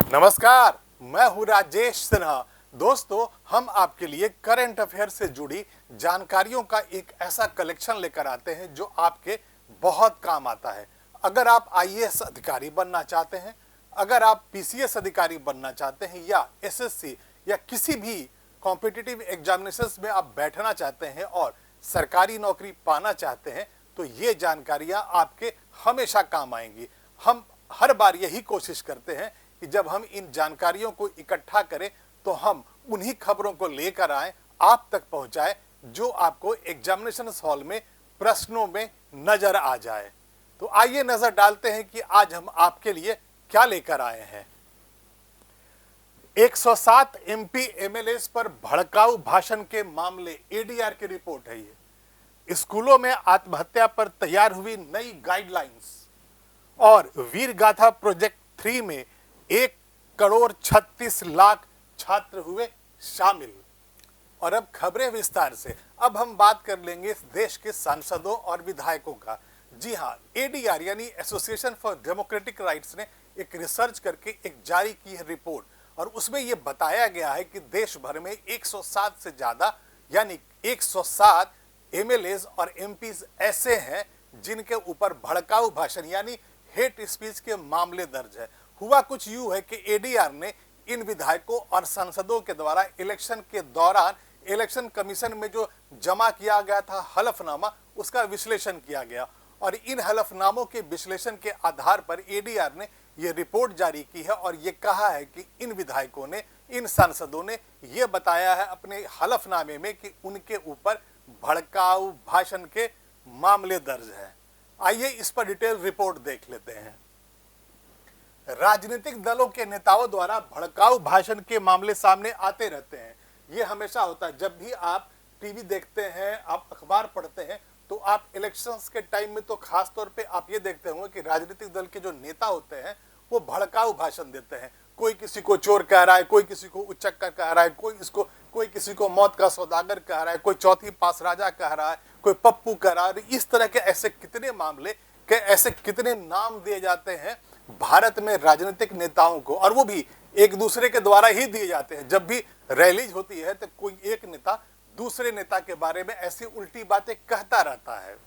नमस्कार, मैं हूं राजेश सिन्हा। दोस्तों, हम आपके लिए करंट अफेयर से जुड़ी जानकारियों का एक ऐसा कलेक्शन लेकर आते हैं जो आपके बहुत काम आता है। अगर आप आईएएस अधिकारी बनना चाहते हैं, अगर आप पीसीएस अधिकारी बनना चाहते हैं या एसएससी या किसी भी कॉम्पिटिटिव एग्जामिनेशंस में आप बैठना चाहते हैं और सरकारी नौकरी पाना चाहते हैं, तो ये जानकारियां आपके हमेशा काम आएंगी। हम हर बार यही कोशिश करते हैं कि जब हम इन जानकारियों को इकट्ठा करें तो हम उन्हीं खबरों को लेकर आए, आप तक पहुंचाए जो आपको एग्जामिनेशन हॉल में प्रश्नों में नजर आ जाए। तो आइए नजर डालते हैं कि आज हम आपके लिए क्या लेकर आए हैं। 107 एमपी एमएलएस पर भड़काऊ भाषण के मामले, एडीआर की रिपोर्ट है ये। स्कूलों में आत्महत्या पर तैयार हुई नई गाइडलाइंस और वीर गाथा प्रोजेक्ट 3 में 1,36,00,000 छात्र हुए शामिल। और अब खबरें विस्तार से। अब हम बात कर लेंगे इस देश के सांसदों और विधायकों का। जी हाँ, एडीआर यानी एसोसिएशन फॉर डेमोक्रेटिक राइट्स ने एक रिसर्च करके एक जारी की है रिपोर्ट, और उसमें यह बताया गया है कि देश भर में 107 से ज्यादा यानी 107 एमएलएज और एमपीज ऐसे हैं जिनके ऊपर भड़काऊ भाषण यानी हेट स्पीच के मामले दर्ज है। हुआ कुछ यूं है कि एडीआर ने इन विधायकों और सांसदों के द्वारा इलेक्शन के दौरान इलेक्शन कमीशन में जो जमा किया गया था हलफनामा, उसका विश्लेषण किया गया, और इन हलफनामों के विश्लेषण के आधार पर एडीआर ने यह रिपोर्ट जारी की है और यह कहा है कि इन विधायकों ने, इन सांसदों ने यह बताया है अपने हलफनामे में कि उनके ऊपर भड़काऊ भाषण के मामले दर्ज है। आइए इस पर डिटेल रिपोर्ट देख लेते हैं। राजनीतिक दलों के नेताओं द्वारा भड़काऊ भाषण के मामले सामने आते रहते हैं। ये हमेशा होता है। जब भी आप टीवी देखते हैं, आप अखबार पढ़ते हैं, तो आप इलेक्शंस के टाइम में तो खास तौर पे आप ये देखते होंगे कि राजनीतिक दल के जो नेता होते हैं वो भड़काऊ भाषण देते हैं। कोई किसी को चोर कह रहा है, कोई किसी को उच्चक्कर कह रहा है, कोई किसी को मौत का सौदागर कह रहा है, कोई चौथी पास राजा कह रहा है, कोई पप्पू कह रहा है। इस तरह के ऐसे कितने मामले के ऐसे कितने नाम दिए जाते हैं भारत में राजनीतिक नेताओं को, और वो भी एक दूसरे के द्वारा ही दिए जाते हैं। जब भी रैलीज होती है तो कोई एक नेता दूसरे नेता के बारे में ऐसी उल्टी बातें कहता रहता है।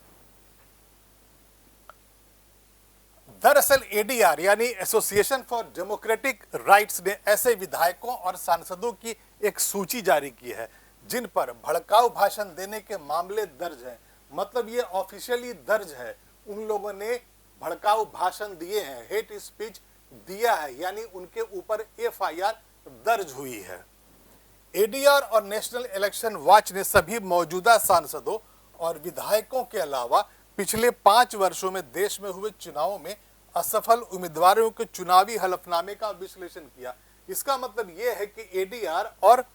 दरअसल एडीआर यानी एसोसिएशन फॉर डेमोक्रेटिक राइट्स ने ऐसे विधायकों और सांसदों की एक सूची जारी की है जिन पर भड़काऊ भाषण देने के मामले दर्ज हैं। मतलब ये ऑफिशियली दर्ज है, उन लोगों ने भड़काऊ भाषण दिए हैं, हेट स्पीच दिया है, यानी उनके ऊपर एफआईआर दर्ज हुई है। एडीआर और नेशनल इलेक्शन वॉच ने सभी मौजूदा सांसदों और विधायकों के अलावा पिछले 5 वर्षों में देश में हुए चुनावों में असफल उम्मीदवारों के चुनावी हलफनामे का विश्लेषण किया। इसका मतलब यह है कि एडीआर और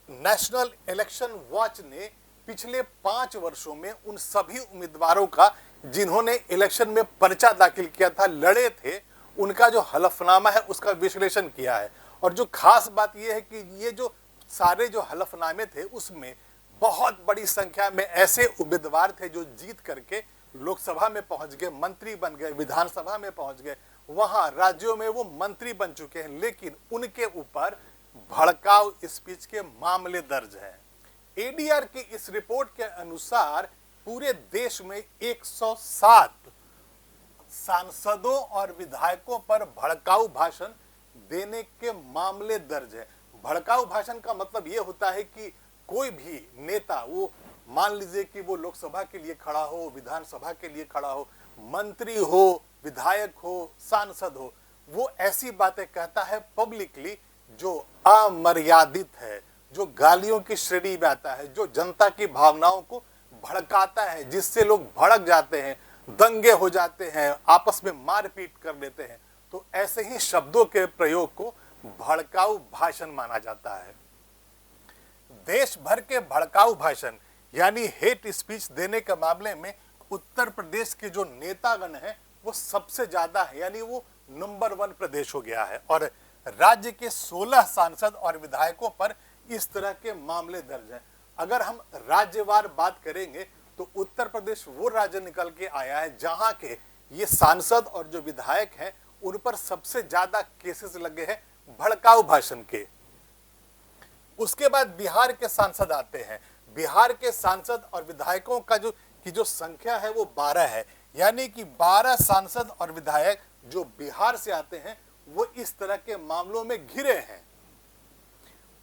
नेशनल इलेक्शन वॉच ने पिछले 5 वर्षों में उन सभी उम्मीदवारों का जिन्होंने इलेक्शन में पर्चा दाखिल किया था, लड़े थे, उनका जो हलफनामा है उसका विश्लेषण किया है। और जो खास बात यह है कि ये जो सारे जो हलफनामे थे उसमें बहुत बड़ी संख्या में ऐसे उम्मीदवार थे जो जीत करके लोकसभा में पहुंच गए, मंत्री बन गए, विधानसभा में पहुंच गए, वहां राज्यों में वो मंत्री बन चुके हैं, लेकिन उनके ऊपर भड़काऊ स्पीच के मामले दर्ज हैं। एडीआर की इस रिपोर्ट के अनुसार पूरे देश में 107 सांसदों और विधायकों पर भड़काऊ भाषण देने के मामले दर्ज है। भड़काऊ भाषण का मतलब यह होता है कि कोई भी नेता, वो मान लीजिए कि वो लोकसभा के लिए खड़ा हो, विधानसभा के लिए खड़ा हो, मंत्री हो, विधायक हो, सांसद हो, वो ऐसी बातें कहता है पब्लिकली जो अमर्यादित है, जो गालियों की श्रेणी में आता है, जो जनता की भावनाओं को भड़काता है, जिससे लोग भड़क जाते हैं, दंगे हो जाते हैं, आपस में मारपीट कर लेते हैं। तो ऐसे ही शब्दों के प्रयोग को भड़काऊ भाषण माना जाता है। देश भर के भड़काऊ भाषण यानी हेट स्पीच देने के मामले में उत्तर प्रदेश के जो नेतागण हैं वो सबसे ज्यादा है, यानी वो नंबर 1 प्रदेश हो गया है। और राज्य के 16 सांसद और विधायकों पर इस तरह के मामले दर्ज हैं। अगर हम राज्यवार बात करेंगे तो उत्तर प्रदेश वो राज्य निकल के आया है जहां के ये सांसद और जो विधायक हैं उन पर सबसे ज्यादा केसेस लगे हैं भड़काऊ भाषण के। उसके बाद बिहार के सांसद आते हैं। बिहार के सांसद और विधायकों का जो संख्या है वो 12 है, यानी कि 12 सांसद और विधायक जो बिहार से आते हैं वो इस तरह के मामलों में घिरे हैं।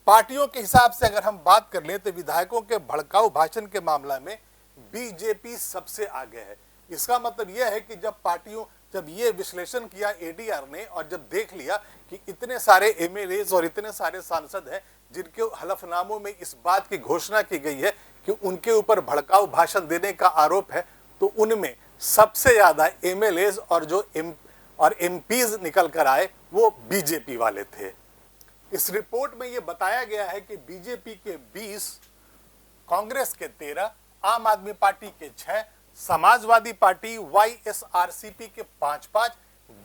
पार्टियों के हिसाब से अगर हम बात कर लें तो विधायकों के भड़काऊ भाषण के मामला में बीजेपी सबसे आगे है। इसका मतलब यह है कि जब ये विश्लेषण किया एडीआर ने और जब देख लिया कि इतने सारे एमएलएज और इतने सारे सांसद हैं जिनके हलफनामों में इस बात की घोषणा की गई है कि उनके ऊपर भड़काऊ भाषण देने का आरोप है, तो उनमें सबसे ज्यादा एमएलएज और एमपीज निकल कर आए वो बीजेपी वाले थे। इस रिपोर्ट में ये बताया गया है कि बीजेपी के 20, कांग्रेस के 13, आम आदमी पार्टी के 6, समाजवादी पार्टी वाईएसआरसीपी के 5-5,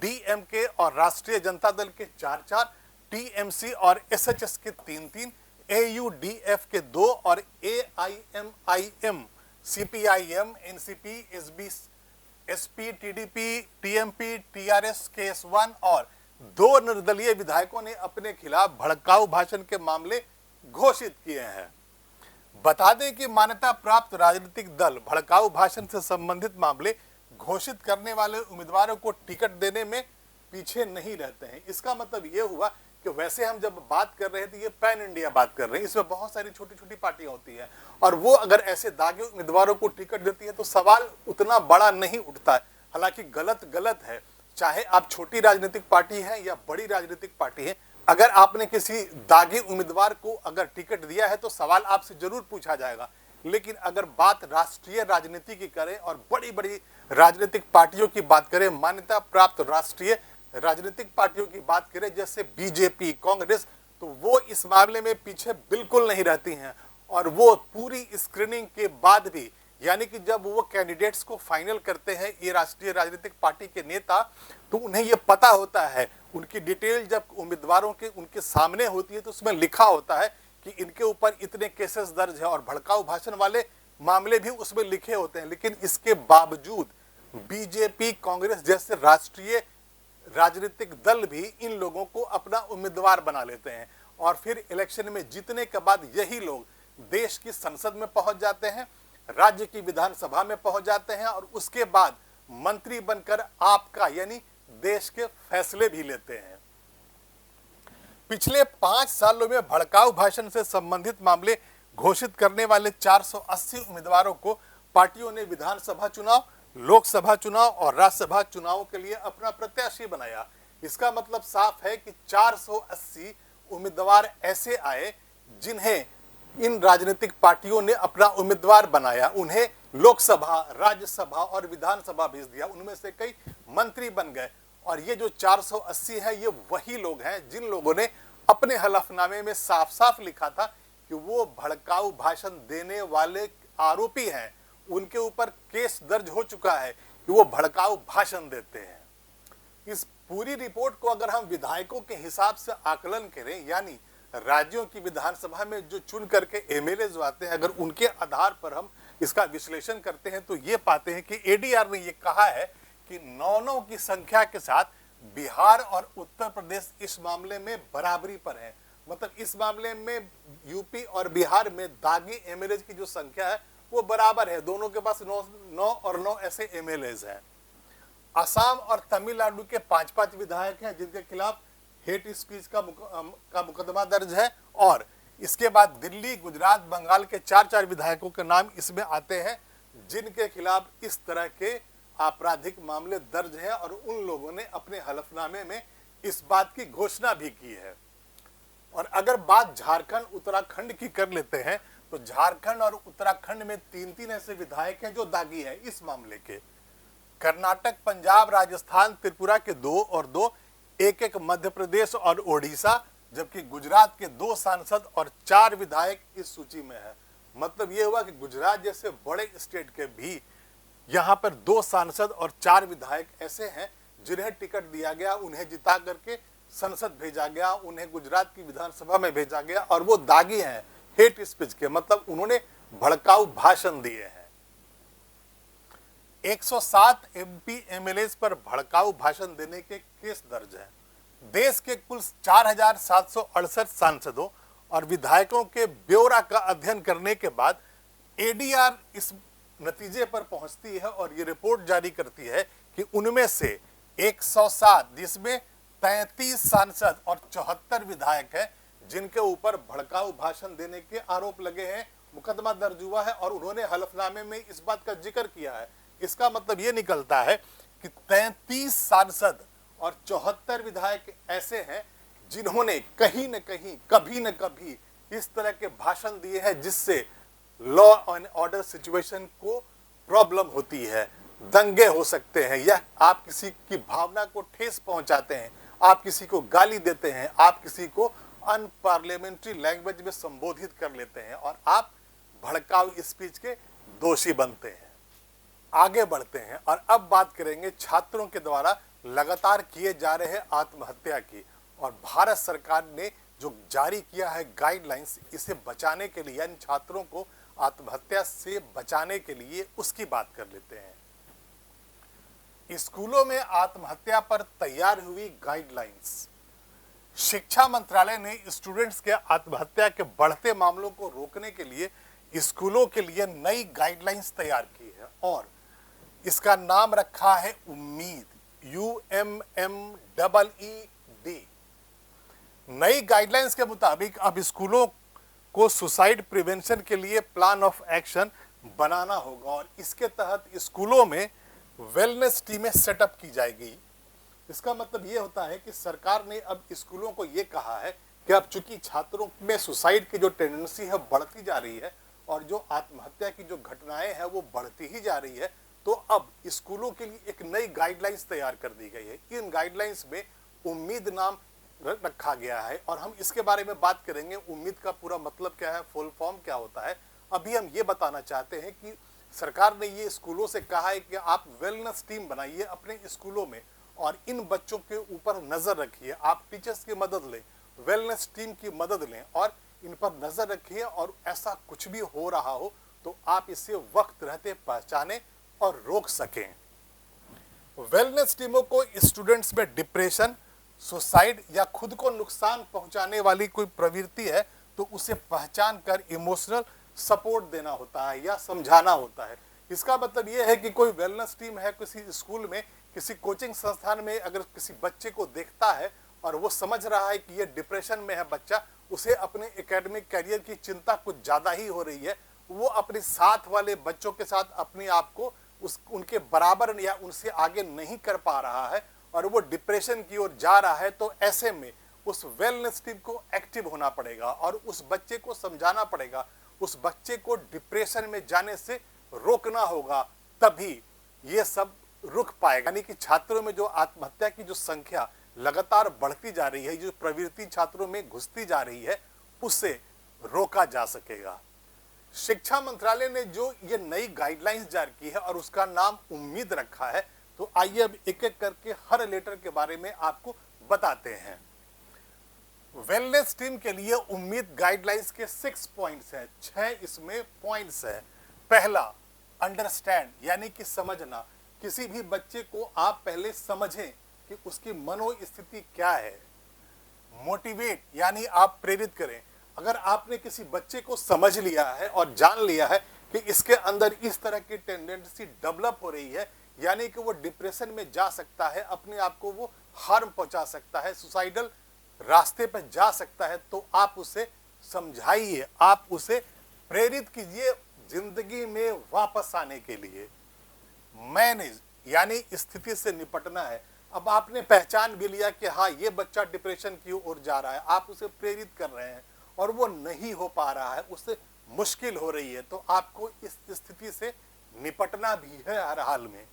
डीएमके और राष्ट्रीय जनता दल के 4-4, टीएमसी और एसएचएस के 3-3, एयूडीएफ के 2 और AIMIM, CPIM, NCP, SP, TDP, TMP, TRS, केएस1 और 2 निर्दलीय विधायकों ने अपने खिलाफ भड़काऊ भाषण के मामले घोषित किए हैं। बता दें कि मान्यता प्राप्त राजनीतिक दल भड़काऊ भाषण से संबंधित मामले घोषित करने वाले उम्मीदवारों को टिकट देने में पीछे नहीं रहते हैं। इसका मतलब ये हुआ कि वैसे हम जब बात कर रहे थे ये पैन इंडिया बात कर रहे हैं, इसमें बहुत सारी छोटी छोटी पार्टियां होती हैं और वो अगर ऐसे दागी उम्मीदवारों को टिकट देती है तो सवाल उतना बड़ा नहीं उठता है। हालांकि गलत है, चाहे आप छोटी राजनीतिक पार्टी हैं या बड़ी राजनीतिक पार्टी है, अगर आपने किसी दागी उम्मीदवार को अगर टिकट दिया है तो सवाल आपसे जरूर पूछा जाएगा। लेकिन अगर बात राष्ट्रीय राजनीति की करें और बड़ी बड़ी राजनीतिक पार्टियों की बात करें, मान्यता प्राप्त राष्ट्रीय राजनीतिक पार्टियों की बात करें जैसे बीजेपी, कांग्रेस, तो वो इस मामले में पीछे बिल्कुल नहीं रहती हैं और वो पूरी स्क्रीनिंग के बाद भी, यानी कि जब वो कैंडिडेट्स को फाइनल करते हैं ये राष्ट्रीय राजनीतिक पार्टी के नेता, तो उन्हें ये पता होता है, उनकी डिटेल जब उम्मीदवारों के उनके सामने होती है तो उसमें लिखा होता है कि इनके ऊपर इतने केसेस दर्ज है और भड़काऊ भाषण वाले मामले भी उसमें लिखे होते हैं। लेकिन इसके बावजूद बीजेपी, कांग्रेस जैसे राष्ट्रीय राजनीतिक दल भी इन लोगों को अपना उम्मीदवार बना लेते हैं और फिर इलेक्शन में जीतने के बाद यही लोग देश की संसद में पहुंच जाते हैं, राज्य की विधानसभा में पहुंच जाते हैं और उसके बाद मंत्री बनकर आपका यानी देश के फैसले भी लेते हैं। पिछले 5 सालों में भड़काऊ भाषण से संबंधित मामले घोषित करने वाले 480 उम्मीदवारों को पार्टियों ने विधानसभा चुनाव, लोकसभा चुनाव और राज्यसभा चुनावों के लिए अपना प्रत्याशी बनाया। इसका मतलब साफ है कि 480 उम्मीदवार ऐसे आए जिन्हें इन राजनीतिक पार्टियों ने अपना उम्मीदवार बनाया, उन्हें लोकसभा, राज्यसभा और विधानसभा भेज दिया, उनमें से कई मंत्री बन गए। और ये जो 480 है ये वही लोग हैं जिन लोगों ने अपने हलफनामे में साफ साफ लिखा था कि वो भड़काऊ भाषण देने वाले आरोपी हैं, उनके ऊपर केस दर्ज हो चुका है कि वो भड़काऊ भाषण देते हैं। इस पूरी रिपोर्ट को अगर हम विधायकों के हिसाब से आकलन करें, यानी राज्यों की विधानसभा में जो चुन करके एमएलए जो आते हैं, अगर उनके आधार पर हम इसका विश्लेषण करते हैं तो ये पाते हैं कि एडीआर ने ये कहा है कि 9 की संख्या के साथ बिहार और उत्तर प्रदेश इस मामले में बराबरी पर है। मतलब इस मामले में यूपी और बिहार में दागी एमएलए की जो संख्या है वो बराबर है, दोनों के पास 9 और 9 ऐसे एमएलए हैं। असम और तमिलनाडु के 5-5 विधायक हैं जिनके खिलाफ हेट स्पीच का मुकदमा दर्ज है और इसके बाद दिल्ली, गुजरात, बंगाल के 4-4 विधायकों के नाम इसमें आते हैं जिनके खिलाफ इस तरह के आपराधिक मामले दर्ज हैं और उन लोगों ने अपने हलफनामे में इस बात की घोषणा भी की है। और अगर बात झारखंड, उत्तराखंड की कर लेते हैं तो झारखंड और उत्तराखंड में 3-3 ऐसे विधायक हैं जो दागी हैं इस मामले के। कर्नाटक, पंजाब, राजस्थान, त्रिपुरा के 2 और 2, 1-1 मध्य प्रदेश और ओडिशा, जबकि गुजरात के 2 सांसद और 4 विधायक इस सूची में है। मतलब यह हुआ कि गुजरात जैसे बड़े स्टेट के भी यहाँ पर 2 सांसद और 4 विधायक ऐसे हैं जिन्हें टिकट दिया गया, उन्हें जिता करके संसद भेजा गया, उन्हें गुजरात की विधानसभा में भेजा गया और वो दागी हैं हेट स्पीच के, मतलब उन्होंने भड़काऊ भाषण दिए हैं। 107 एमपी एमएलए पर भड़काऊ भाषण देने के केस दर्ज हैं। देश के कुल 4,768 सांसदों और विधायकों के ब्यौरा का अध्ययन करने के बाद एडीआर इस नतीजे पर पहुंचती है और ये रिपोर्ट जारी करती है कि उनमें से 107, जिसमें 33 सांसद और 74 विधायक हैं, जिनके ऊपर भड़काऊ भाषण देने के आरोप लगे हैं, मुकदमा दर्ज हुआ है और उन्होंने हलफनामे में इस बात का जिक्र किया है। इसका मतलब ये निकलता है कि 33 सांसद और 74 विधायक ऐसे हैं जिन्होंने कहीं न कहीं, कभी न कभी इस तरह के भाषण दिए हैं जिससे लॉ एंड ऑर्डर सिचुएशन को प्रॉब्लम होती है, दंगे हो सकते हैं, या आप किसी की भावना को ठेस पहुंचाते हैं, आप किसी को गाली देते हैं, आप किसी को अनपार्लियामेंट्री लैंग्वेज में संबोधित कर लेते हैं और आप भड़काऊ स्पीच के दोषी बनते हैं। आगे बढ़ते हैं और अब बात करेंगे छात्रों के द्वारा लगातार किए जा रहे आत्महत्या की, और भारत सरकार ने जो जारी किया है गाइडलाइंस, इसे बचाने के लिए, यानी छात्रों को आत्महत्या से बचाने के लिए, उसकी बात कर लेते हैं। स्कूलों में आत्महत्या पर तैयार हुई गाइडलाइंस। शिक्षा मंत्रालय ने स्टूडेंट्स के आत्महत्या के बढ़ते मामलों को रोकने के लिए स्कूलों के लिए नई गाइडलाइंस तैयार की है और इसका नाम रखा है उम्मीद, UMMEED। नई गाइडलाइंस के मुताबिक अब स्कूलों को सुसाइड प्रिवेंशन के लिए प्लान ऑफ एक्शन बनाना होगा और इसके तहत स्कूलों में वेलनेस टीमें सेटअप की जाएगी। इसका मतलब ये होता है कि सरकार ने अब स्कूलों को ये कहा है कि अब चूंकि छात्रों में सुसाइड की जो टेंडेंसी है बढ़ती जा रही है और जो आत्महत्या की जो घटनाएं हैं वो बढ़ती ही जा रही है, तो अब स्कूलों के लिए एक नई गाइडलाइंस तैयार कर दी गई है। इन गाइडलाइंस में उम्मीद नाम रखा गया है और हम इसके बारे में बात करेंगे। उम्मीद का पूरा मतलब क्या है, फुल फॉर्म क्या होता है। अभी हम ये बताना चाहते हैं कि सरकार ने ये स्कूलों से कहा है कि आप वेलनेस टीम बनाइए अपने स्कूलों में और इन बच्चों के ऊपर नजर रखिए, आप टीचर्स की मदद लें, वेलनेस टीम की मदद लें और इन पर नजर रखिए, और ऐसा कुछ भी हो रहा हो तो आप इसे वक्त रहते पहचानें और रोक सकें। वेलनेस टीमों को स्टूडेंट्स में डिप्रेशन, सुसाइड या खुद को नुकसान पहुंचाने वाली कोई प्रवृत्ति है तो उसे पहचान कर इमोशनल सपोर्ट देना होता है या समझाना होता है। इसका मतलब यह है कि कोई वेलनेस टीम है किसी स्कूल में, किसी कोचिंग संस्थान में, अगर किसी बच्चे को देखता है और वो समझ रहा है कि ये डिप्रेशन में है बच्चा, उसे अपने एकेडमिक करियर की चिंता कुछ ज़्यादा ही हो रही है, वो अपने साथ वाले बच्चों के साथ अपने आप को उनके बराबर या उनसे आगे नहीं कर पा रहा है और वो डिप्रेशन की ओर जा रहा है, तो ऐसे में उस वेलनेस टीम को एक्टिव होना पड़ेगा और उस बच्चे को समझाना पड़ेगा, उस बच्चे को डिप्रेशन में जाने से रोकना होगा, तभी ये सब रुक पाएगा। यानी कि छात्रों में जो आत्महत्या की जो संख्या लगातार बढ़ती जा रही है, जो प्रवृत्ति छात्रों में घुसती जा रही है, उससे रोका जा सकेगा। शिक्षा मंत्रालय ने जो ये नई गाइडलाइंस जारी की है और उसका नाम उम्मीद रखा है, तो आइए अब एक एक करके हर लेटर के बारे में आपको बताते हैं। वेलनेस टीम के लिए उम्मीद गाइडलाइंस के 6 पॉइंट्स हैं, 6 इसमें पॉइंट्स हैं। पहला, अंडरस्टैंड, यानी कि समझना। किसी भी बच्चे को आप पहले समझें कि उसकी मनोस्थिति क्या है। मोटिवेट, यानी आप प्रेरित करें। अगर आपने किसी बच्चे को समझ लिया है और जान लिया है कि इसके अंदर इस तरह की टेंडेंसी डेवलप हो रही है, यानी कि वो डिप्रेशन में जा सकता है, अपने आप को वो हार्म पहुंचा सकता है, सुसाइडल रास्ते पर जा सकता है, तो आप उसे समझाइए, आप उसे प्रेरित कीजिए जिंदगी में वापस आने के लिए। मैनेज, यानी स्थिति से निपटना है। अब आपने पहचान भी लिया कि हाँ ये बच्चा डिप्रेशन की ओर जा रहा है, आप उसे प्रेरित कर रहे हैं और वो नहीं हो पा रहा है, उससे मुश्किल हो रही है, तो आपको इस स्थिति से निपटना भी है हर हाल में।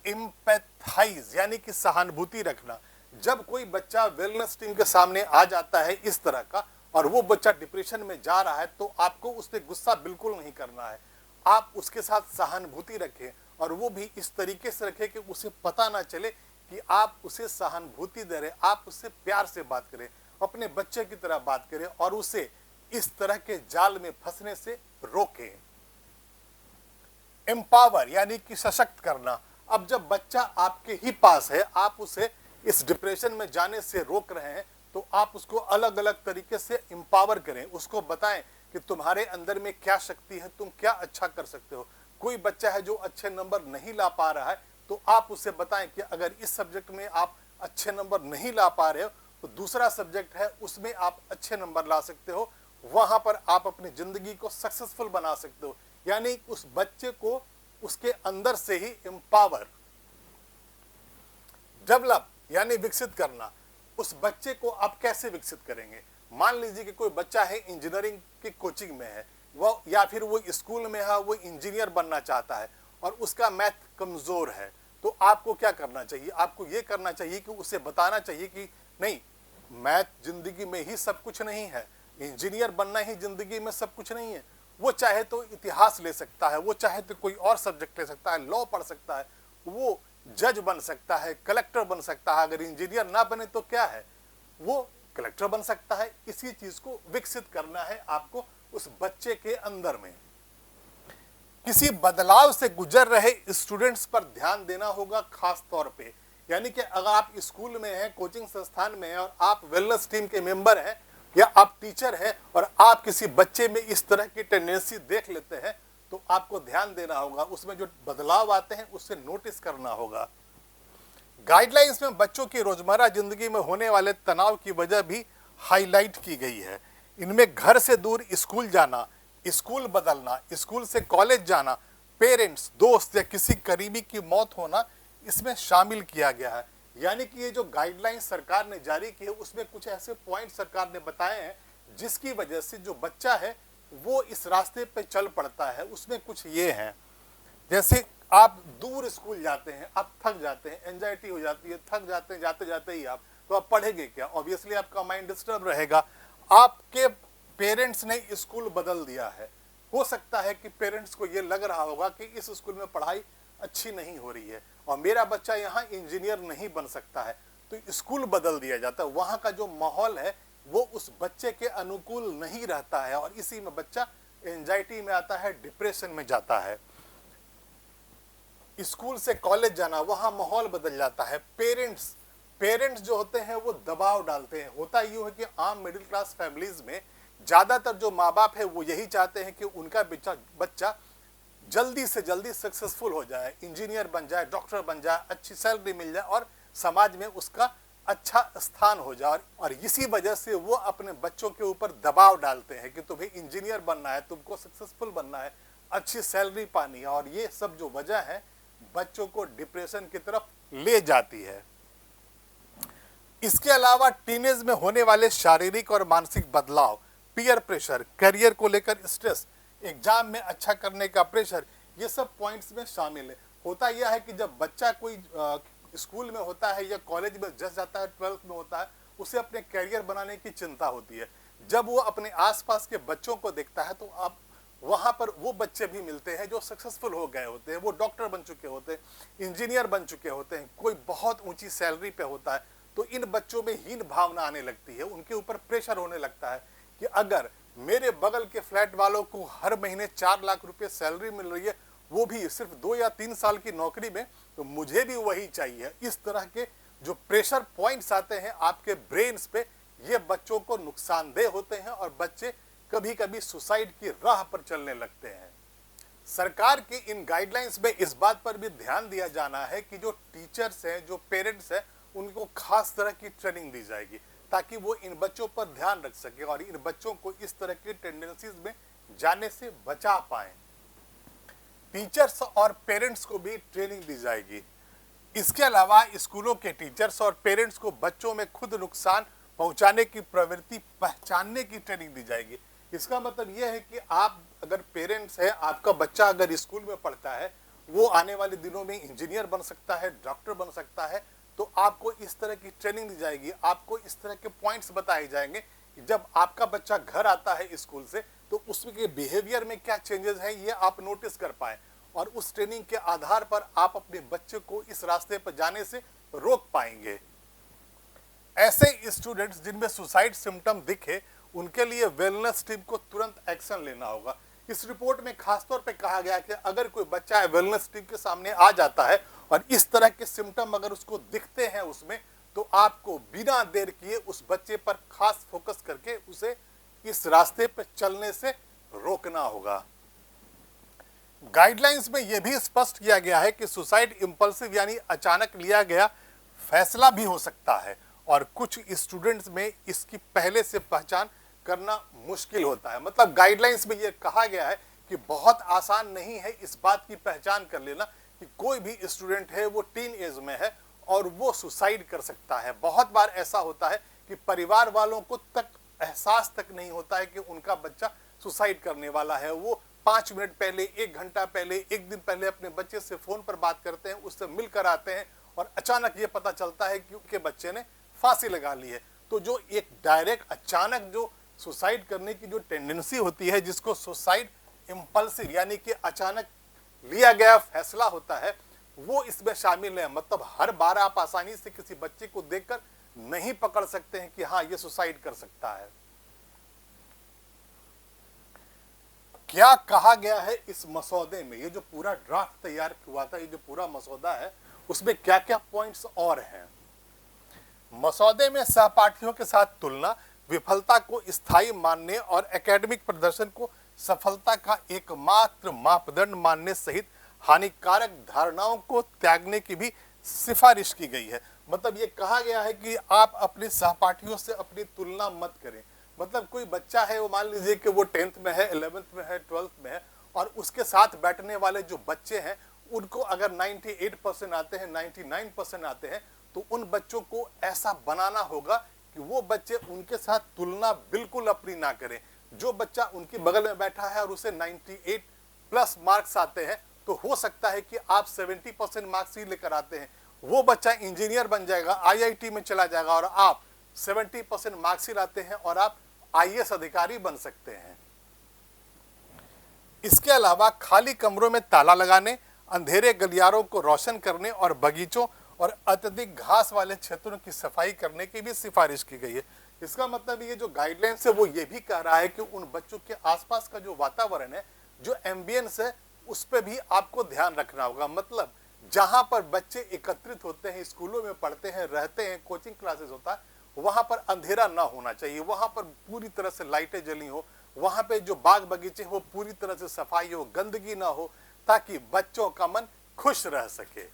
एम्पैथाइज, यानी कि सहानुभूति रखना। जब कोई बच्चा वेलनेस टीम के सामने आ जाता है इस तरह का और वो बच्चा डिप्रेशन में जा रहा है, तो आपको उस पर गुस्सा बिल्कुल नहीं करना है। आप उसके साथ सहानुभूति रखें और वो भी इस तरीके से रखें कि उसे पता ना चले कि आप उसे सहानुभूति दे रहे, आप उससे प्यार से बात करें, अपने बच्चे की तरह बात करें और उसे इस तरह के जाल में फंसने से रोकें। एम्पावर यानी कि सशक्त करना। अब जब बच्चा आपके ही पास है, आप उसे इस डिप्रेशन में जाने से रोक रहे हैं, तो आप उसको अलग अलग तरीके से एम्पावर करें, उसको बताएं कि तुम्हारे अंदर में क्या शक्ति है, तुम क्या अच्छा कर सकते हो। कोई बच्चा है जो अच्छे नंबर नहीं ला पा रहा है, तो आप उसे बताएं कि अगर इस सब्जेक्ट में आप अच्छे नंबर नहीं ला पा रहे हो तो दूसरा सब्जेक्ट है उसमें आप अच्छे नंबर ला सकते हो, वहां पर आप अपनी जिंदगी को सक्सेसफुल बना सकते हो। यानी उस बच्चे को उसके अंदर से ही एम्पावर, डेवलप यानी विकसित करना। उस बच्चे को आप कैसे विकसित करेंगे? मान लीजिए कि कोई बच्चा है इंजीनियरिंग की कोचिंग में है, वो या फिर वो स्कूल में है, वो इंजीनियर बनना चाहता है और उसका मैथ कमजोर है, तो आपको क्या करना चाहिए? आपको ये करना चाहिए कि उसे बताना चाहिए कि नहीं, मैथ जिंदगी में ही सब कुछ नहीं है, इंजीनियर बनना ही जिंदगी में सब कुछ नहीं है। वो चाहे तो इतिहास ले सकता है, वो चाहे तो कोई और सब्जेक्ट ले सकता है, लॉ पढ़ सकता है, वो जज बन सकता है, कलेक्टर बन सकता है। अगर इंजीनियर ना बने तो क्या है, वो कलेक्टर बन सकता है। इसी चीज को विकसित करना है आपको उस बच्चे के अंदर में। किसी बदलाव से गुजर रहे स्टूडेंट्स पर ध्यान देना होगा खास तौर पे। यानी कि अगर आप स्कूल में हैं, कोचिंग संस्थान में हैं और आप वेलनेस टीम के मेंबर हैं या आप टीचर हैं और आप किसी बच्चे में इस तरह की टेंडेंसी देख लेते हैं, तो आपको ध्यान देना होगा, उसमें जो बदलाव आते हैं उससे नोटिस करना होगा। गाइडलाइंस में बच्चों की रोजमर्रा जिंदगी में होने वाले तनाव की वजह भी हाईलाइट की गई है। इनमें घर से दूर स्कूल जाना, स्कूल बदलना, स्कूल से कॉलेज जाना, पेरेंट्स, दोस्त या किसी करीबी की मौत होना इसमें शामिल किया गया है। यानी कि ये जो गाइडलाइन सरकार ने जारी की है उसमें कुछ ऐसे पॉइंट सरकार ने बताए हैं जिसकी वजह से जो बच्चा है वो इस रास्ते पे चल पड़ता है। उसमें कुछ ये हैं, जैसे आप दूर स्कूल जाते हैं, आप थक जाते हैं, एंजाइटी हो जाती है, थक जाते हैं, जाते जाते ही आप, तो आप पढ़ेंगे क्या? ऑब्वियसली आपका माइंड डिस्टर्ब रहेगा। आपके पेरेंट्स ने स्कूल बदल दिया है, हो सकता है कि पेरेंट्स को ये लग रहा होगा कि इस स्कूल में पढ़ाई अच्छी नहीं हो रही है और मेरा बच्चा यहाँ इंजीनियर नहीं बन सकता है, तो स्कूल बदल दिया जाता है। वहाँ का जो माहौल है वो उस बच्चे के अनुकूल नहीं रहता है और इसी में बच्चा एंजाइटी में आता है, डिप्रेशन में जाता है। स्कूल से कॉलेज जाना, वहाँ माहौल बदल जाता है। पेरेंट्स जो होते हैं वो दबाव डालते हैं। होता यूँ है कि आम मिडिल क्लास फैमिलीज में ज़्यादातर जो माँ बाप है वो यही चाहते हैं कि उनका बच्चा जल्दी से जल्दी सक्सेसफुल हो जाए, इंजीनियर बन जाए, डॉक्टर बन जाए, अच्छी सैलरी मिल जाए और समाज में उसका अच्छा स्थान हो जाए। और इसी वजह से वो अपने बच्चों के ऊपर दबाव डालते हैं कि तुम्हें इंजीनियर बनना है, तुमको सक्सेसफुल बनना है, अच्छी सैलरी पानी है। और ये सब जो वजह है बच्चों को डिप्रेशन की तरफ ले जाती है। इसके अलावा टीनेज में होने वाले शारीरिक और मानसिक बदलाव, पीयर प्रेशर, करियर को लेकर स्ट्रेस, एग्जाम में अच्छा करने का प्रेशर, ये सब पॉइंट्स में शामिल है। होता यह है कि जब बच्चा कोई स्कूल में होता है या कॉलेज में जस्ट जाता है, 12th में होता है, उसे अपने करियर बनाने की चिंता होती है। जब वो अपने आसपास के बच्चों को देखता है तो अब वहाँ पर वो बच्चे भी मिलते हैं जो सक्सेसफुल हो गए होते हैं, वो डॉक्टर बन चुके होते हैं, इंजीनियर बन चुके होते हैं, कोई बहुत ऊंची सैलरी पे होता है, तो इन बच्चों में हीन भावना आने लगती है, उनके ऊपर प्रेशर होने लगता है कि अगर मेरे बगल के फ्लैट वालों को हर महीने 4 लाख रुपए सैलरी मिल रही है, वो भी सिर्फ 2 या 3 साल की नौकरी में, तो मुझे भी वही चाहिए। इस तरह के जो प्रेशर पॉइंट्स आते हैं आपके ब्रेन्स पे, ये बच्चों को नुकसानदेह होते हैं और बच्चे कभी कभी सुसाइड की राह पर चलने लगते हैं। सरकार की इन गाइडलाइंस में इस बात पर भी ध्यान दिया जाना है कि जो टीचर्स हैं, जो पेरेंट्स हैं, उनको खास तरह की ट्रेनिंग दी जाएगी ताकि वो इन बच्चों पर ध्यान रख सके और इन बच्चों को इस तरह की टेंडेंसीज में जाने से बचा पाए। टीचर्स और पेरेंट्स को भी ट्रेनिंग दी जाएगी। इसके अलावा स्कूलों के टीचर्स और पेरेंट्स को बच्चों में खुद नुकसान पहुंचाने की प्रवृत्ति पहचानने की ट्रेनिंग दी जाएगी। इसका मतलब यह है कि आप अगर पेरेंट्स है, आपका बच्चा अगर स्कूल में पढ़ता है, वो आने वाले दिनों में इंजीनियर बन सकता है, डॉक्टर बन सकता है, तो आपको इस तरह की ट्रेनिंग दी जाएगी, आपको इस तरह के पॉइंट्स बताए जाएंगे कि जब आपका बच्चा घर आता है स्कूल से तो उसके बिहेवियर में क्या चेंजेस हैं ये आप नोटिस कर पाए और उस ट्रेनिंग के आधार पर आप अपने बच्चे को इस रास्ते पर जाने से रोक पाएंगे। ऐसे स्टूडेंट्स जिनमें सुसाइड सिम्टम दिखे, उनके लिए वेलनेस टीम को तुरंत एक्शन लेना होगा। इस रिपोर्ट में खासतौर पे कहा गया कि अगर कोई बच्चा वेलनेस टीम के सामने आ जाता है और इस तरह के सिम्टम अगर उसको दिखते हैं उसमें, तो आपको बिना देर किए उस बच्चे पर खास फोकस करके उसे इस रास्ते पर चलने से रोकना होगा। गाइडलाइंस में यह भी स्पष्ट किया गया है कि सुसाइड इंपल्सिव यानी अचानक लिया गया फैसला भी हो सकता है और कुछ स्टूडेंट्स में इसकी पहले से पहचान करना मुश्किल होता है। मतलब गाइडलाइंस में यह कहा गया है कि बहुत आसान नहीं है इस बात की पहचान कर लेना कि कोई भी स्टूडेंट है वो टीन एज में है और वो सुसाइड कर सकता है। बहुत बार ऐसा होता है कि परिवार वालों को तक एहसास तक नहीं होता है कि उनका बच्चा सुसाइड करने वाला है। वो 5 मिनट पहले, 1 घंटा पहले, 1 दिन पहले अपने बच्चे से फोन पर बात करते हैं, उससे मिलकर आते हैं और अचानक ये पता चलता है कि उनके बच्चे ने फांसी लगा ली है। तो जो एक डायरेक्ट अचानक जो सुसाइड करने की जो टेंडेंसी होती है, जिसको सुसाइड इंपल्सिव यानी कि अचानक लिया गया फैसला होता है, वो इसमें शामिल है। मतलब हर बार आप आसानी से किसी बच्चे को देखकर नहीं पकड़ सकते हैं कि हाँ ये सुसाइड कर सकता है। क्या कहा गया है इस मसौदे में? ये जो पूरा ड्राफ्ट तैयार हुआ था, ये जो पूरा मसौदा है, उसमें क्या क्या पॉइंट्स और हैं? मसौदे में सहपाठियों के साथ तुलना, विफलता को स्थायी मानने और एकेडमिक प्रदर्शन को सफलता का एकमात्र मापदंड मानने सहित हानिकारक धारणाओं को त्यागने की भी सिफारिश की गई है। मतलब ये कहा गया है कि आप अपने सहपाठियों से अपनी तुलना मत करें। मतलब कोई बच्चा है, वो मान लीजिए कि वो 10th में है, 11th में है, 12th में है, और उसके साथ बैठने वाले जो बच्चे हैं उनको अगर 98% आते हैं, 99% आते हैं, तो उन बच्चों को ऐसा बनाना होगा कि वो बच्चे उनके साथ तुलना बिल्कुल अपनी ना करें। जो बच्चा उनके बगल में बैठा है और उसे 98 प्लस मार्क्स आते हैं, तो हो सकता है कि आप 70% मार्क्स ही लेकर आते हैं। वो बच्चा इंजीनियर बन जाएगा, IIT में चला जाएगा, और आप 70% मार्क्स ही लाते हैं और आप IAS अधिकारी बन सकते हैं। इसके अलावा खाली कमरों में ताला लगाने, अंधेरे गलियारों को रोशन करने और बगीचों और अत्यधिक घास वाले क्षेत्रों की सफाई करने की भी सिफारिश की गई है। इसका मतलब ये जो गाइडलाइंस है वो ये भी कह रहा है कि उन बच्चों के आसपास का जो वातावरण है, जो एम्बियंस है, उस पर भी आपको ध्यान रखना होगा। मतलब जहां पर बच्चे एकत्रित होते हैं, स्कूलों में पढ़ते हैं, रहते हैं, कोचिंग क्लासेस होता है, वहां पर अंधेरा ना होना चाहिए, वहां पर पूरी तरह से लाइटें जली हो, वहां पे जो बाग बगीचे हो पूरी तरह से सफाई हो, गंदगी ना हो, ताकि बच्चों का मन खुश रह सके।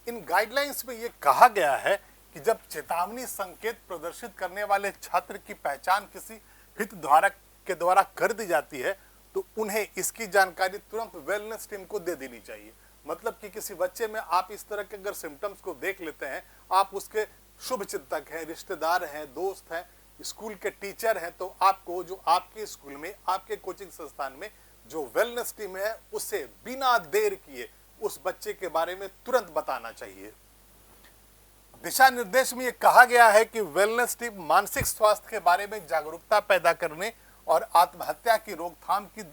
इन गाइडलाइंस में ये कहा गया है कि जब चेतावनी संकेत प्रदर्शित करने वाले छात्र की पहचान किसी हितधारक के द्वारा कर दी जाती है, तो उन्हें इसकी जानकारी तुरंत वेलनेस टीम को दे देनी चाहिए। मतलब कि किसी बच्चे में आप इस तरह के अगर सिम्टम्स को देख लेते हैं, आप उसके शुभ चिंतक हैं, रिश्तेदार हैं, दोस्त हैं, स्कूल के टीचर हैं, तो आपको जो आपके स्कूल में, आपके कोचिंग संस्थान में जो वेलनेस टीम है, उसे बिना देर किए उस बच्चे के बारे में तुरंत बताना चाहिए। दिशा निर्देश में यह कहा गया है कि वेलनेस टीम मानसिक स्वास्थ्य के बारे में जागरूकता पैदा करने और आत्महत्या की रोकथाम की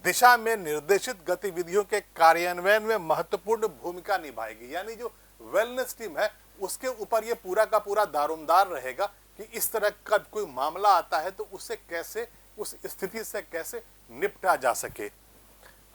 दिशा में निर्देशित गतिविधियों के कार्यान्वयन में महत्वपूर्ण भूमिका निभाएगी। यानी जो वेलनेस टीम है उसके ऊपर ये पूरा का पूरा दारोमदार रहेगा कि इस तरह का कोई मामला आता है तो उसे कैसे, उस स्थिति से कैसे निपटा जा सके।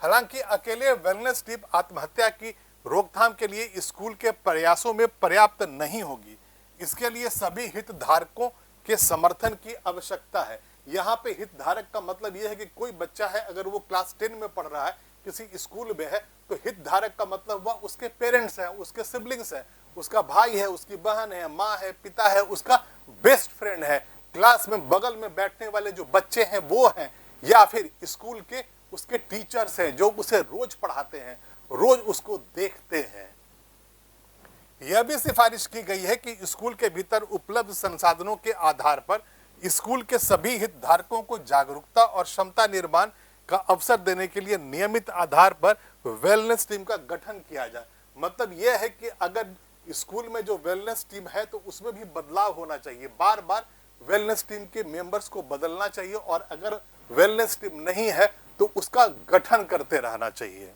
हालांकि अकेले वेलनेस टीम आत्महत्या की रोकथाम के लिए स्कूल के प्रयासों में पर्याप्त नहीं होगी। इसके लिए सभी हितधारकों के समर्थन की आवश्यकता है। यहाँ पे हितधारक का मतलब यह है कि कोई बच्चा है, अगर वो क्लास 10 में पढ़ रहा है, किसी स्कूल में है, तो हितधारक का मतलब वह उसके पेरेंट्स हैं, उसके सिबलिंग्स हैं, उसका भाई है, उसकी बहन है, माँ है, पिता है, उसका बेस्ट फ्रेंड है, क्लास में बगल में बैठने वाले जो बच्चे हैं वो हैं, या फिर स्कूल के उसके टीचर्स हैं जो उसे रोज पढ़ाते हैं, रोज उसको देखते हैं। यह भी सिफारिश की गई है कि स्कूल के भीतर उपलब्ध संसाधनों के आधार पर स्कूल के सभी हितधारकों को जागरूकता और क्षमता निर्माण का अवसर देने के लिए नियमित आधार पर वेलनेस टीम का गठन किया जाए। मतलब यह है कि अगर स्कूल में जो वेलनेस टीम है तो उसमें भी बदलाव होना चाहिए, बार बार वेलनेस टीम के मेंबर्स को बदलना चाहिए, और अगर वेलनेस टीम नहीं है तो उसका गठन करते रहना चाहिए।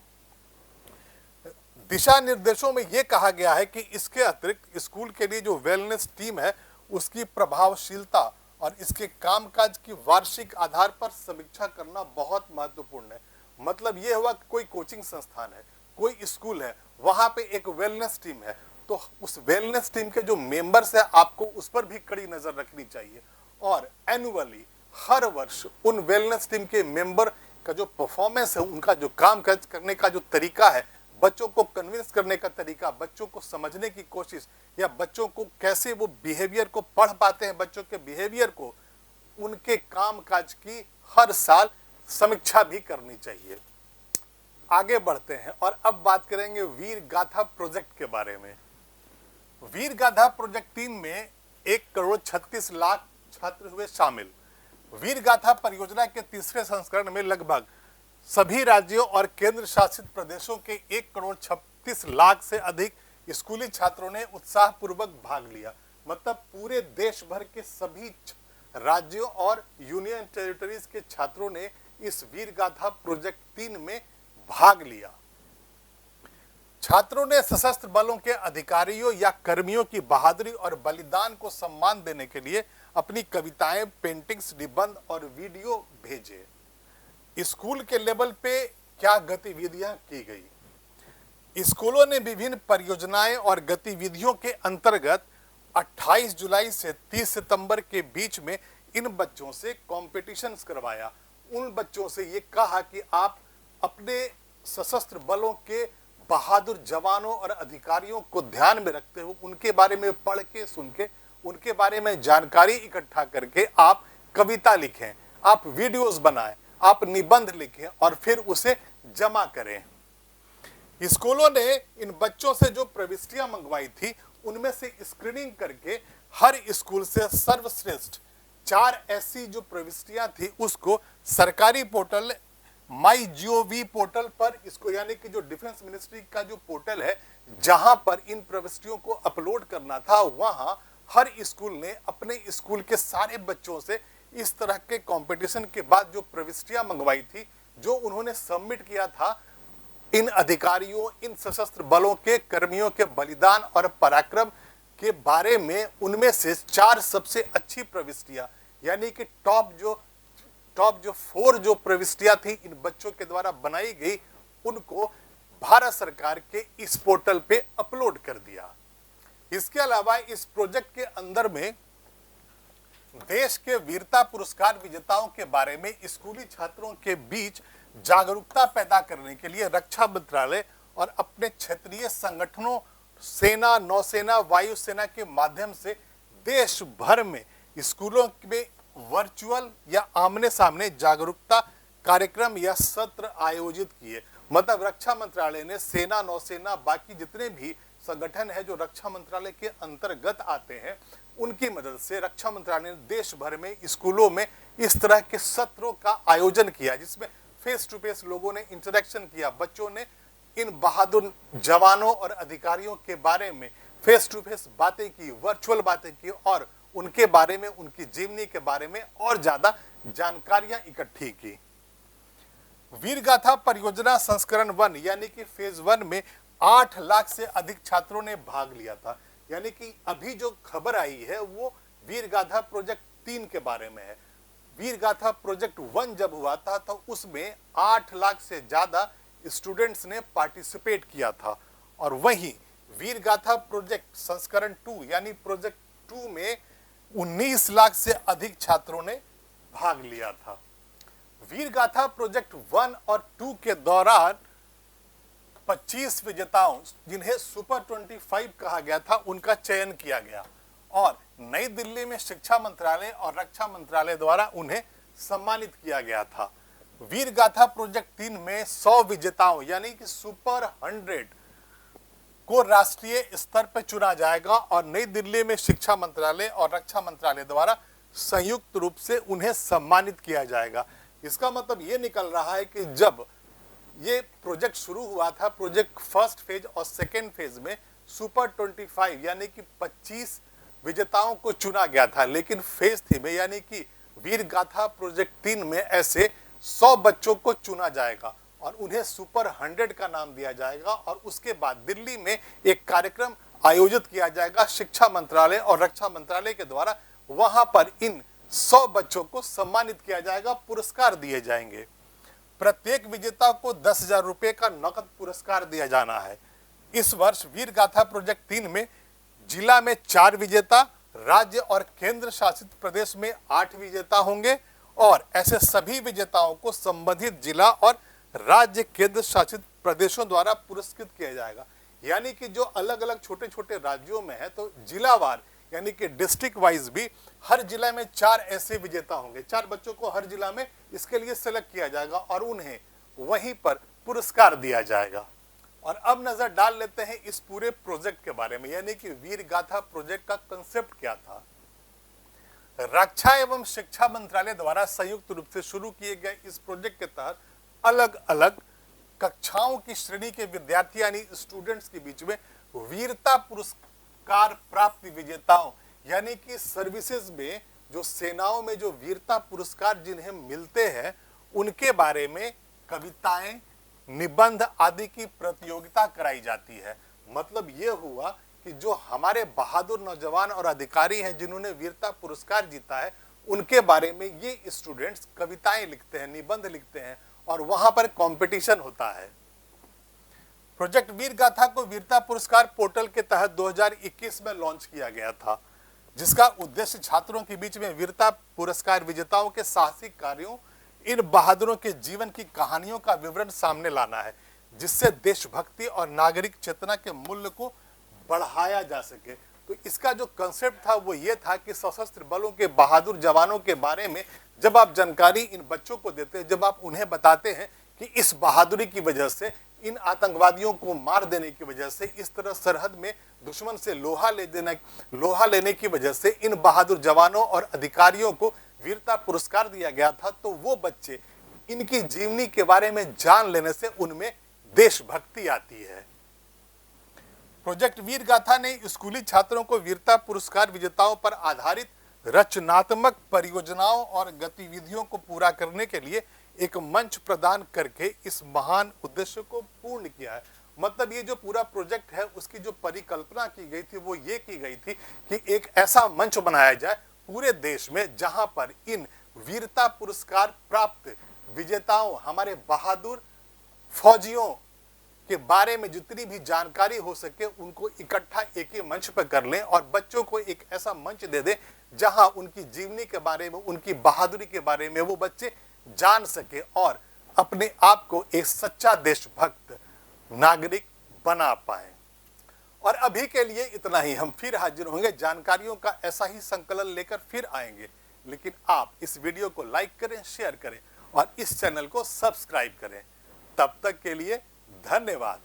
दिशा निर्देशों में यह कहा गया है कि इसके अतिरिक्त स्कूल के लिए जो वेलनेस टीम है उसकी प्रभावशीलता और इसके कामकाज की वार्षिक आधार पर समीक्षा करना बहुत महत्वपूर्ण है। मतलब ये हुआ कि कोई कोचिंग संस्थान है, कोई स्कूल है, वहां पे एक वेलनेस टीम है, तो उस वेलनेस टीम के जो मेंबर्स है आपको उस पर भी कड़ी नजर रखनी चाहिए। और एनुअली हर वर्ष उन वेलनेस टीम के मेंबर का जो परफॉर्मेंस है, उनका जो काम काज करने का जो तरीका है, बच्चों को कन्विंस करने का तरीका, बच्चों को समझने की कोशिश, या बच्चों को कैसे वो बिहेवियर को पढ़ पाते हैं, बच्चों के बिहेवियर को, उनके काम काज की हर साल समीक्षा भी करनी चाहिए। आगे बढ़ते हैं और अब बात करेंगे वीर गाथा प्रोजेक्ट के बारे में। वीर गाथा प्रोजेक्ट 3 में 1,36,00,000 छात्र हुए शामिल। वीर गाथा परियोजना के तीसरे संस्करण में लगभग सभी राज्यों और केंद्र शासित प्रदेशों के 1,36,00,000 से अधिक स्कूली छात्रों ने उत्साहपूर्वक भाग लिया। मतलब पूरे देश भर के सभी राज्यों और यूनियन टेरिटरीज के छात्रों ने इस वीर गाथा प्रोजेक्ट 3 में भाग लिया। छात्रों ने सशस्त्र बलों के अधिकारियों या कर्मियों की बहादुरी और बलिदान को सम्मान देने के लिए अपनी कविताएं, पेंटिंग्स, निबंध और वीडियो भेजे। स्कूल के लेवल पे क्या गतिविधियां की गई? स्कूलों ने विभिन्न परियोजनाएं और गतिविधियों के अंतर्गत 28 जुलाई से 30 सितंबर के बीच में इन बच्चों से कॉम्पिटिशन्स करवाया। उन बच्चों से ये कहा कि आप अपने सशस्त्र बलों के बहादुर जवानों और अधिकारियों को ध्यान में रखते हुए उनके बारे में पढ़ के, सुन के, उनके बारे में जानकारी इकट्ठा करके आप कविता लिखें, आप वीडियोस बनाएं, आप निबंध लिखें और फिर उसे जमा करें। स्कूलों ने इन बच्चों से जो प्रविष्टियां मंगवाई थी उनमें से स्क्रीनिंग करके हर स्कूल से सर्वश्रेष्ठ 4 ऐसी जो प्रविष्टियां थी उसको सरकारी पोर्टल MyGov पोर्टल पर, इसको यानी कि जो डिफेंस मिनिस्ट्री का जो पोर्टल है जहां पर इन प्रविष्टियों को अपलोड करना था, वहां हर स्कूल ने अपने स्कूल के सारे बच्चों से इस तरह के कंपटीशन के बाद जो प्रविष्टियां मंगवाई थी, जो उन्होंने सबमिट किया था, इन अधिकारियों, इन सशस्त्र बलों के कर्मियों के बलिदान और पराक्रम के बारे में उनमें से 4 सबसे अच्छी प्रविष्टियां, यानी कि टॉप जो 4 जो प्रविष्टियां थी इन बच्चों के द्वारा बनाई गई, उनको भारत सरकार के इस पोर्टल पे अपलोड कर दिया। इसके अलावा इस प्रोजेक्ट के अंदर में देश के वीरता पुरस्कार विजेताओं के बारे में स्कूली छात्रों के बीच जागरूकता पैदा करने के लिए रक्षा मंत्रालय और अपने क्षेत्रीय संगठनों, सेना, नौसेना, वायुसेना के माध्यम से देश भर में स्कूलों में वर्चुअल या आमने सामने जागरूकता कार्यक्रम या सत्र आयोजित किए। मतलब रक्षा मंत्रालय ने सेना, नौसेना, बाकी जितने भी संगठन है जो रक्षा मंत्रालय के अंतर्गत आते हैं, उनकी मदद से रक्षा मंत्रालय ने देश भर में स्कूलों में इस तरह के सत्रों का आयोजन किया, जिसमें फेस टू फेस लोगों ने इंटरेक्शन किया। बच्चों ने इन बहादुर जवानों और अधिकारियों के बारे में फेस टू फेस बातें की, वर्चुअल बातें की और उनके बारे में, उनकी जीवनी के बारे में और ज्यादा जानकारियां इकट्ठी की। वीर गाथा परियोजना संस्करण 1 यानी कि फेज 1 में 8 लाख से अधिक छात्रों ने भाग लिया था। यानी कि अभी जो खबर आई है वो वीर गाथा प्रोजेक्ट 3 के बारे में है। वीर गाथा प्रोजेक्ट 1 जब हुआ था तो उसमें 8 लाख से ज्यादा स्टूडेंट्स ने पार्टिसिपेट किया था, और वहीं वीर गाथा प्रोजेक्ट संस्करण 2 यानी प्रोजेक्ट 2 में 19 लाख से अधिक छात्रों ने भाग लिया था। वीर गाथा प्रोजेक्ट 1 और 2 के दौरान 25 विजेताओं, जिन्हें सुपर 25 कहा गया था, उनका चयन किया गया और नई दिल्ली में शिक्षा मंत्रालय और रक्षा मंत्रालय द्वारा उन्हें सम्मानित किया गया था। वीर गाथा प्रोजेक्ट 3 में 100 विजेताओं यानी कि सुपर 100 को राष्ट्रीय स्तर पर चुना जाएगा और नई दिल्ली में शिक्षा मंत्रालय और रक्षा मंत्रालय द्वारा संयुक्त रूप से उन्हें सम्मानित किया जाएगा। इसका मतलब ये निकल रहा है कि जब ये प्रोजेक्ट शुरू हुआ था, प्रोजेक्ट फर्स्ट फेज और सेकेंड फेज में सुपर 25 यानी कि 25 विजेताओं को चुना गया था, लेकिन फेज 3 में यानी कि वीर गाथा प्रोजेक्ट 3 में ऐसे 100 बच्चों को चुना जाएगा और उन्हें सुपर 100 का नाम दिया जाएगा और उसके बाद दिल्ली में एक कार्यक्रम आयोजित किया जाएगा शिक्षा मंत्रालय और रक्षा मंत्रालय के द्वारा। वहां पर इन 100 बच्चों को सम्मानित किया जाएगा, पुरस्कार दिए जाएंगे। प्रत्येक विजेता को 10,000 रुपए का नकद पुरस्कार दिया जाना है। इस वर्ष वीर गाथा प्रोजेक्ट 3 में जिला में 4 विजेता, राज्य और केंद्र शासित प्रदेश में 8 विजेता होंगे और ऐसे सभी विजेताओं को संबंधित जिला और राज्य केंद्र शासित प्रदेशों द्वारा पुरस्कृत किया जाएगा। यानी कि जो अलग अलग छोटे छोटे राज्यों में है तो जिलावार यानी कि डिस्ट्रिक्ट वाइज भी हर जिला में 4 ऐसे विजेता होंगे। 4 बच्चों को हर जिला में इसके लिए सेलेक्ट किया जाएगा और उन्हें वहीं पर पुरस्कार दिया जाएगा। और अब नजर डाल लेते हैं इस पूरे प्रोजेक्ट के बारे में, यानी कि वीर गाथा प्रोजेक्ट का कंसेप्ट क्या था। रक्षा एवं शिक्षा मंत्रालय द्वारा संयुक्त रूप से शुरू किए गए इस प्रोजेक्ट के तहत अलग अलग कक्षाओं की श्रेणी के विद्यार्थी यानी स्टूडेंट्स के बीच में वीरता पुरस्कार प्राप्त विजेताओं यानी कि सर्विसेज में जो सेनाओं में जो वीरता पुरस्कार जिन्हें मिलते हैं उनके बारे में कविताएं, निबंध आदि की प्रतियोगिता कराई जाती है। मतलब ये हुआ कि जो हमारे बहादुर नौजवान और अधिकारी हैं जिन्होंने वीरता पुरस्कार जीता है उनके बारे में ये स्टूडेंट्स कविताएं लिखते हैं, निबंध लिखते हैं और वहां पर कंपटीशन होता है। प्रोजेक्ट वीर गाथा को वीरता पुरस्कार पोर्टल के तहत 2021 में लॉन्च किया गया था, जिसका उद्देश्य छात्रों के बीच में वीरता पुरस्कार विजेताओं के साहसिक कार्यों, इन बहादुरों के जीवन की कहानियों का विवरण सामने लाना है, जिससे देशभक्ति और नागरिक चेतना के मूल्य को बढ़ाया जा सके। तो इसका जो कंसेप्ट था वो ये था कि सशस्त्र बलों के बहादुर जवानों के बारे में जब आप जानकारी इन बच्चों को देते हैं, जब आप उन्हें बताते हैं कि इस बहादुरी की वजह से, इन आतंकवादियों को मार देने की वजह से, इस तरह सरहद में दुश्मन से लोहा लेने की वजह से इन बहादुर जवानों और अधिकारियों को वीरता पुरस्कार दिया गया था, तो वो बच्चे इनकी जीवनी के बारे में जान लेने से उनमें देशभक्ति आती है। प्रोजेक्ट वीर गाथा ने स्कूली छात्रों को वीरता पुरस्कार विजेताओं पर आधारित रचनात्मक परियोजनाओं और गतिविधियों को पूरा करने के लिए एक मंच प्रदान करके इस महान उद्देश्य को पूर्ण किया है। मतलब ये जो पूरा प्रोजेक्ट है उसकी जो परिकल्पना की गई थी वो ये की गई थी कि एक ऐसा मंच बनाया जाए पूरे देश में जहां पर इन वीरता पुरस्कार प्राप्त विजेताओं, हमारे बहादुर फौजियों के बारे में जितनी भी जानकारी हो सके उनको इकट्ठा एक ही मंच पर कर लें और बच्चों को एक ऐसा मंच दे दें जहां उनकी जीवनी के बारे में, उनकी बहादुरी के बारे में वो बच्चे जान सके और अपने आप को एक सच्चा देशभक्त नागरिक बना पाए। और अभी के लिए इतना ही। हम फिर हाजिर होंगे, जानकारियों का ऐसा ही संकलन लेकर फिर आएंगे। लेकिन आप इस वीडियो को लाइक करें, शेयर करें और इस चैनल को सब्सक्राइब करें। तब तक के लिए धन्यवाद।